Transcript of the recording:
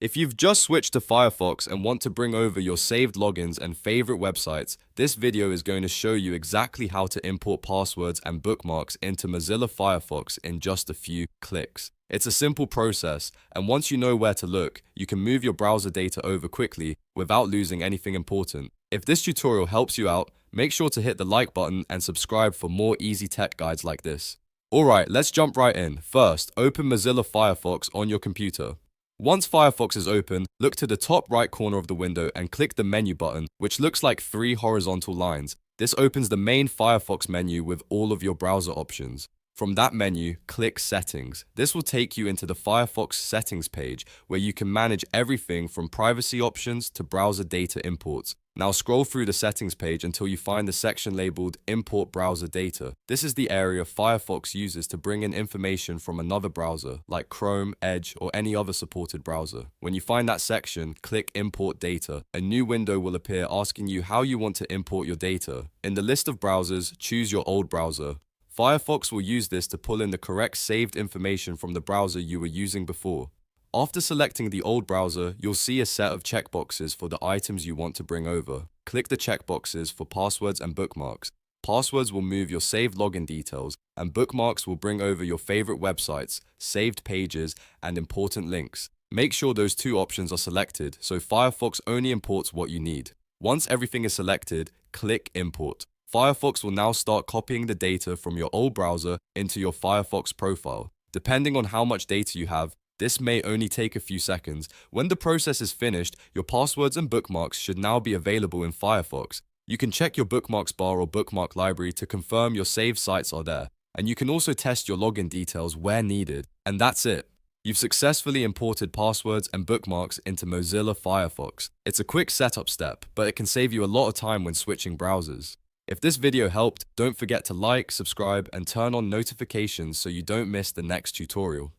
If you've just switched to Firefox and want to bring over your saved logins and favorite websites, this video is going to show you exactly how to import passwords and bookmarks into Mozilla Firefox in just a few clicks. It's a simple process, and once you know where to look, you can move your browser data over quickly without losing anything important. If this tutorial helps you out, make sure to hit the like button and subscribe for more easy tech guides like this. Alright, let's jump right in. First, open Mozilla Firefox on your computer. Once Firefox is open, look to the top right corner of the window and click the menu button, which looks like 3 horizontal lines. This opens the main Firefox menu with all of your browser options. From that menu, click Settings. This will take you into the Firefox settings page where you can manage everything from privacy options to browser data imports. Now scroll through the settings page until you find the section labeled Import Browser Data. This is the area Firefox uses to bring in information from another browser, like Chrome, Edge, or any other supported browser. When you find that section, click Import Data. A new window will appear asking you how you want to import your data. In the list of browsers, choose your old browser. Firefox will use this to pull in the correct saved information from the browser you were using before. After selecting the old browser, you'll see a set of checkboxes for the items you want to bring over. Click the checkboxes for passwords and bookmarks. Passwords will move your saved login details, and bookmarks will bring over your favorite websites, saved pages, and important links. Make sure those two options are selected so Firefox only imports what you need. Once everything is selected, click Import. Firefox will now start copying the data from your old browser into your Firefox profile. Depending on how much data you have, this may only take a few seconds. When the process is finished, your passwords and bookmarks should now be available in Firefox. You can check your bookmarks bar or bookmark library to confirm your saved sites are there. And you can also test your login details where needed. And that's it. You've successfully imported passwords and bookmarks into Mozilla Firefox. It's a quick setup step, but it can save you a lot of time when switching browsers. If this video helped, don't forget to like, subscribe, and turn on notifications so you don't miss the next tutorial.